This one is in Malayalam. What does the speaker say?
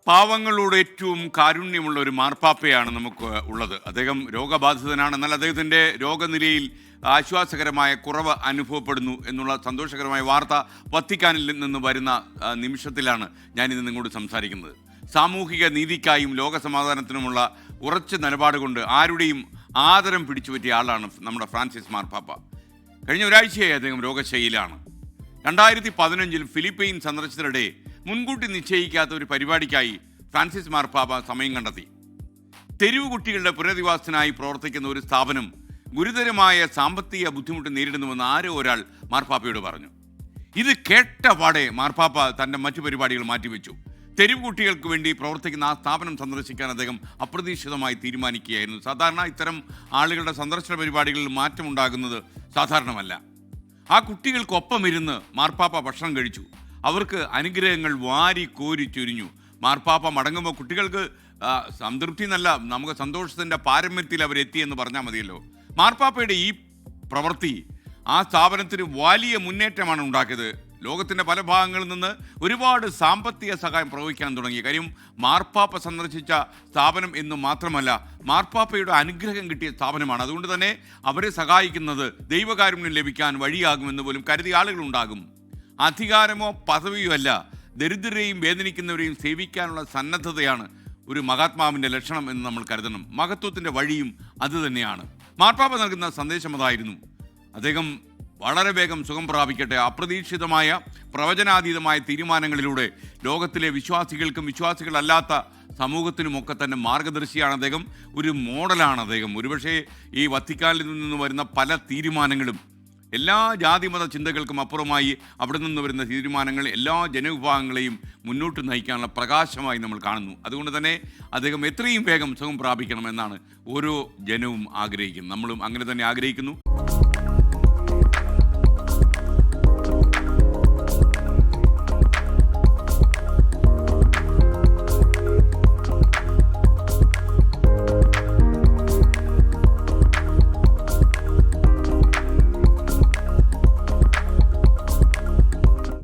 പാവങ്ങളോട് ഏറ്റവും കാരുണ്യമുള്ള ഒരു മാർപ്പാപ്പയാണ് നമുക്ക് ഉള്ളത്. അദ്ദേഹം രോഗബാധിതനാണ്. എന്നാൽ അദ്ദേഹത്തിൻ്റെ രോഗനിലയിൽ ആശ്വാസകരമായ കുറവ് അനുഭവപ്പെടുന്നു എന്നുള്ള സന്തോഷകരമായ വാർത്ത വത്തിക്കാനിൽ നിന്ന് വരുന്ന നിമിഷത്തിലാണ് ഞാനിന്ന് നിങ്ങളോട് സംസാരിക്കുന്നത്. സാമൂഹിക നീതിക്കായും ലോകസമാധാനത്തിനുമുള്ള ഉറച്ച നിലപാട് കൊണ്ട് ആരുടെയും ആദരം പിടിച്ചുപറ്റിയ ആളാണ് നമ്മുടെ ഫ്രാൻസിസ് മാർപ്പാപ്പ. കഴിഞ്ഞ ഒരാഴ്ചയായി അദ്ദേഹം രോഗശൈലിയിലാണ്. 2015 ഫിലിപ്പൈൻ സന്ദർശനത്തിനിടെ മുൻകൂട്ടി നിശ്ചയിക്കാത്ത ഒരു പരിപാടിക്കായി ഫ്രാൻസിസ് മാർപ്പാപ്പ സമയം കണ്ടെത്തി. തെരുവ് കുട്ടികളുടെ പുനരധിവാസത്തിനായി പ്രവർത്തിക്കുന്ന ഒരു സ്ഥാപനം ഗുരുതരമായ സാമ്പത്തിക ബുദ്ധിമുട്ട് നേരിടുന്നുവെന്ന് ആരോ ഒരാൾ മാർപ്പാപ്പയോട് പറഞ്ഞു. ഇത് കേട്ട പാടെ മാർപ്പാപ്പ തൻ്റെ മറ്റു പരിപാടികൾ മാറ്റിവെച്ചു. തെരുവ് കുട്ടികൾക്ക് വേണ്ടി പ്രവർത്തിക്കുന്ന ആ സ്ഥാപനം സന്ദർശിക്കാൻ അദ്ദേഹം അപ്രതീക്ഷിതമായി തീരുമാനിക്കുകയായിരുന്നു. സാധാരണ ഇത്തരം ആളുകളുടെ സന്ദർശന പരിപാടികളിൽ മാറ്റമുണ്ടാകുന്നത് സാധാരണമല്ല. ആ കുട്ടികൾക്കൊപ്പം ഇരുന്ന് മാർപ്പാപ്പ ഭക്ഷണം കഴിച്ചു. അവർക്ക് അനുഗ്രഹങ്ങൾ വാരി കോരി ചൊരിഞ്ഞു. മാർപ്പാപ്പ മടങ്ങുമ്പോൾ കുട്ടികൾക്ക് സംതൃപ്തി എന്നല്ല, നമുക്ക് സന്തോഷത്തിൻ്റെ പാരമ്യത്തിൽ അവരെത്തിയെന്ന് പറഞ്ഞാൽ മതിയല്ലോ. മാർപ്പാപ്പയുടെ ഈ പ്രവൃത്തി ആ സ്ഥാപനത്തിന് വലിയ മുന്നേറ്റമാണ് ഉണ്ടാക്കിയത്. ലോകത്തിൻ്റെ പല ഭാഗങ്ങളിൽ നിന്ന് ഒരുപാട് സാമ്പത്തിക സഹായം പ്രവഹിക്കാൻ തുടങ്ങി. കാര്യം മാർപ്പാപ്പ സന്ദർശിച്ച സ്ഥാപനം എന്ന് മാത്രമല്ല, മാർപ്പാപ്പയുടെ അനുഗ്രഹം കിട്ടിയ സ്ഥാപനമാണ്. അതുകൊണ്ട് തന്നെ അവരെ സഹായിക്കുന്നത് ദൈവകാരുണ്യം ലഭിക്കാൻ വഴിയാകുമെന്ന് പോലും കരുതിയ ആളുകളുണ്ടാകും. അധികാരമോ പദവിയോ അല്ല, ദരിദ്രരെയും വേദനിക്കുന്നവരെയും സേവിക്കാനുള്ള സന്നദ്ധതയാണ് ഒരു മഹാത്മാവിൻ്റെ ലക്ഷണം എന്ന് നമ്മൾ കരുതണം. മഹത്വത്തിൻ്റെ വഴിയും അതുതന്നെയാണ്. മാർപ്പാപ്പ നൽകുന്ന സന്ദേശം അതായിരുന്നു. അദ്ദേഹം വളരെ വേഗം സുഖം പ്രാപിക്കട്ടെ. അപ്രതീക്ഷിതമായ പ്രവചനാതീതമായ തീരുമാനങ്ങളിലൂടെ ലോകത്തിലെ വിശ്വാസികൾക്കും വിശ്വാസികളല്ലാത്ത സമൂഹത്തിനുമൊക്കെ തന്നെ മാർഗദർശിയാണ് അദ്ദേഹം. ഒരു മോഡലാണ് അദ്ദേഹം. ഒരുപക്ഷെ ഈ വത്തിക്കാനിൽ നിന്ന് വരുന്ന പല തീരുമാനങ്ങളും എല്ലാ ജാതിമത ചിന്തകൾക്കും അപ്പുറമായി അവിടെ നിന്ന് വരുന്ന തീരുമാനങ്ങൾ എല്ലാ ജനവിഭാഗങ്ങളെയും മുന്നോട്ട് നയിക്കാനുള്ള പ്രകാശമായി നമ്മൾ കാണുന്നു. അതുകൊണ്ട് തന്നെ അദ്ദേഹം എത്രയും വേഗം സുഖം പ്രാപിക്കണമെന്നാണ് ഓരോ ജനവും ആഗ്രഹിക്കുന്നത്. നമ്മളും അങ്ങനെ തന്നെ ആഗ്രഹിക്കുന്നു.